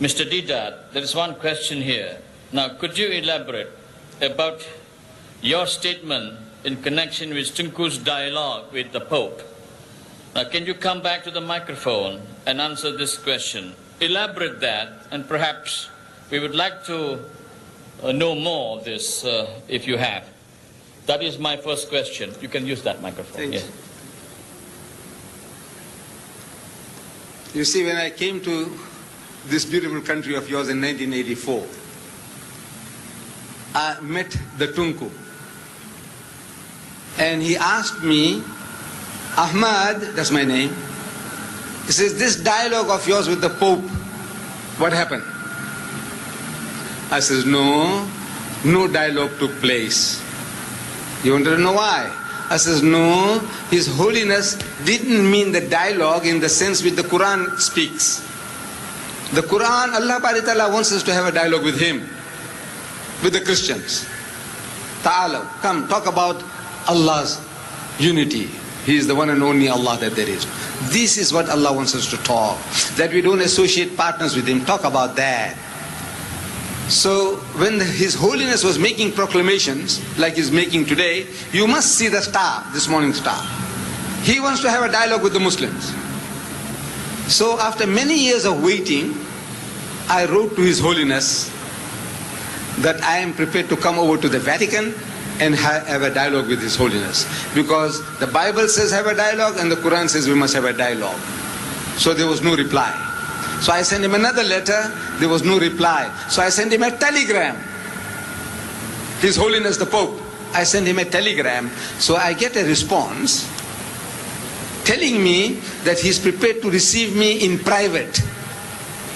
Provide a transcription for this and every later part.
Mr. Deedat, there is one question here. Now, could you elaborate about your statement in connection with Tunku's dialogue with the Pope? Now, can you come back to the microphone and answer this question? Elaborate that, and perhaps we would like to know more of this if you have. That is my first question. You can use that microphone. Yes. You see, when I came to this beautiful country of yours in 1984, I met the Tunku. And he asked me, Ahmad, that's my name, he says, this dialogue of yours with the Pope, what happened? I says, no dialogue took place. You want to know why? I says, no, His Holiness didn't mean the dialogue in the sense which the Quran speaks. The Quran, Allah Ta'ala wants us to have a dialogue with Him, with the Christians. Ta'ala, come, talk about Allah's unity. He is the one and only Allah that there is. This is what Allah wants us to talk. That we don't associate partners with Him. Talk about that. So when His Holiness was making proclamations, like He's making today, you must see the star, this morning star. He wants to have a dialogue with the Muslims. So after many years of waiting, I wrote to His Holiness that I am prepared to come over to the Vatican and have a dialogue with His Holiness. Because the Bible says have a dialogue and the Quran says we must have a dialogue. So there was no reply. So I sent him another letter, there was no reply. So I sent him a telegram. His Holiness the Pope, I sent him a telegram. So I get a response telling me that he's prepared to receive me in private,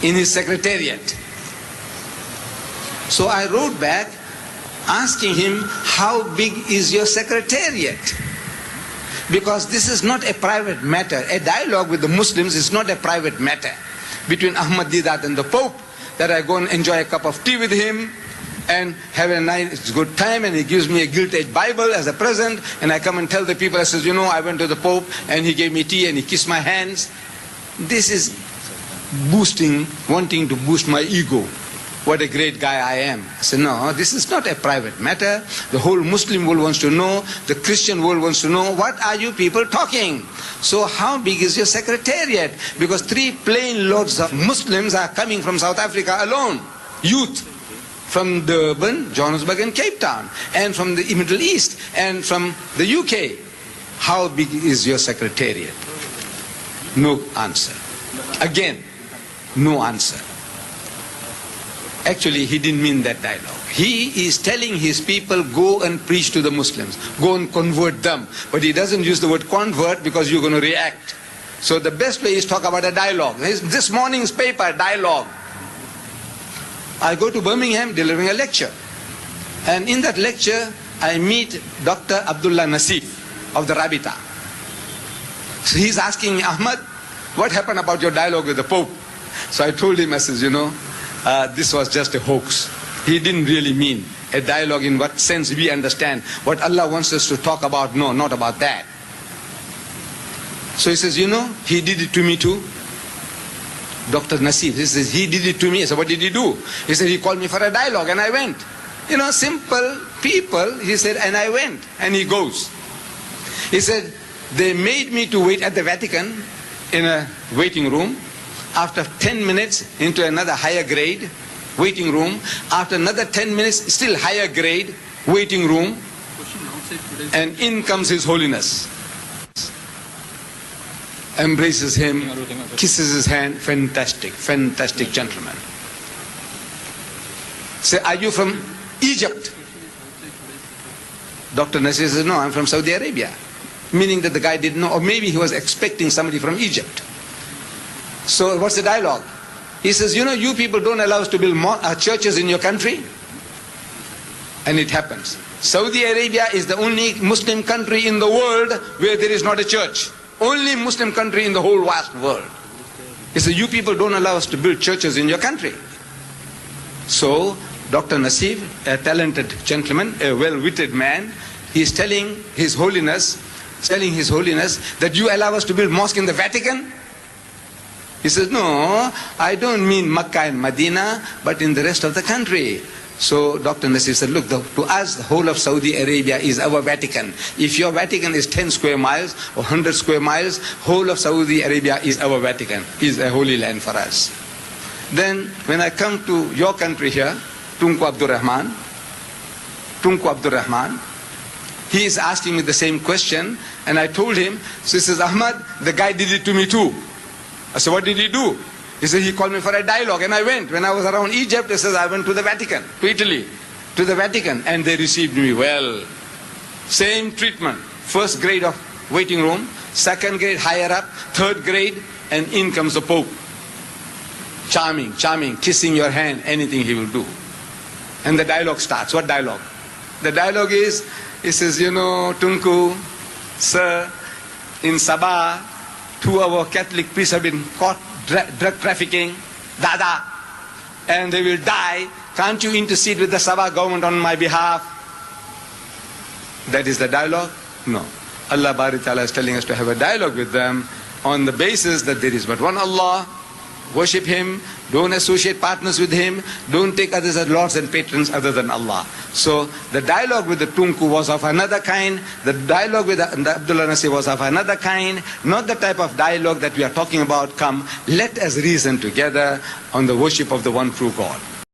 in his secretariat. So I wrote back asking him, how big is your secretariat? Because this is not a private matter. A dialogue with the Muslims is not a private matter between Ahmad Deedat and the Pope, that I go and enjoy a cup of tea with him and have a nice good time, and he gives me a gilt-edged Bible as a present, and I come and tell the people, I says, you know, I went to the Pope and he gave me tea and he kissed my hands. This is wanting to boost my ego. What a great guy I am. I said, no, this is not a private matter. The whole Muslim world wants to know, the Christian world wants to know, what are you people talking? So how big is your secretariat? Because 3 plane loads of Muslims are coming from South Africa alone. Youth from Durban, Johannesburg and Cape Town, and from the Middle East, and from the UK. How big is your secretariat? No answer. Again, no answer. Actually, he didn't mean that dialogue. He is telling his people, go and preach to the Muslims. Go and convert them. But he doesn't use the word convert because you're going to react. So the best way is talk about a dialogue. This morning's paper, dialogue. I go to Birmingham delivering a lecture. And in that lecture, I meet Dr. Abdullah Nasif of the Rabita. So he's asking me, Ahmad, what happened about your dialogue with the Pope? So I told him, I says, you know, this was just a hoax. He didn't really mean a dialogue in what sense we understand. What Allah wants us to talk about, no, not about that. So he says, you know, he did it to me too. Dr. Nasif, he says, he did it to me. I said, what did he do? He said, he called me for a dialogue and I went. You know, simple people, he said, and I went. And he goes. He said, they made me to wait at the Vatican in a waiting room. After 10 minutes into another higher grade waiting room, after another 10 minutes still higher grade waiting room, and in comes His Holiness, embraces him, kisses his hand. Fantastic gentleman. Say, are you from Egypt? Dr. Nasir says, no, I'm from Saudi Arabia, meaning that the guy didn't know, or maybe he was expecting somebody from Egypt. So what's the dialogue? He says, you know, you people don't allow us to build churches in your country. And it happens. Saudi Arabia is the only Muslim country in the world where there is not a church. Only Muslim country in the whole vast world. He says, you people don't allow us to build churches in your country. So Dr. Nasif, a talented gentleman, a well-witted man, he is telling His Holiness that you allow us to build mosque in the Vatican? He says, no, I don't mean Makkah and Medina, but in the rest of the country. So Dr. Nasir said, look, to us, the whole of Saudi Arabia is our Vatican. If your Vatican is 10 square miles or 100 square miles, whole of Saudi Arabia is our Vatican, is a holy land for us. Then when I come to your country here, Tunku Abdul Rahman, he is asking me the same question, and I told him, so he says, Ahmad, the guy did it to me too. I said, what did he do? He said, he called me for a dialogue, and I went. When I was around Egypt, he says, I went to the Vatican, to Italy, to the Vatican, and they received me well. Same treatment. First grade of waiting room, second grade higher up, third grade, and in comes the Pope. Charming, charming, kissing your hand, anything he will do. And the dialogue starts. What dialogue? The dialogue is, he says, you know, Tunku, sir, in Sabah, 2 of our Catholic priests have been caught drug trafficking, Dada, and they will die. Can't you intercede with the Sabah government on my behalf? That is the dialogue? No. Allah Bari Ta'ala is telling us to have a dialogue with them on the basis that there is but one Allah, worship Him, don't associate partners with Him, don't take others as lords and patrons other than Allah. So the dialogue with the Tunku was of another kind, the dialogue with the Abdullah Nasir was of another kind, not the type of dialogue that we are talking about. Come, let us reason together on the worship of the one true God.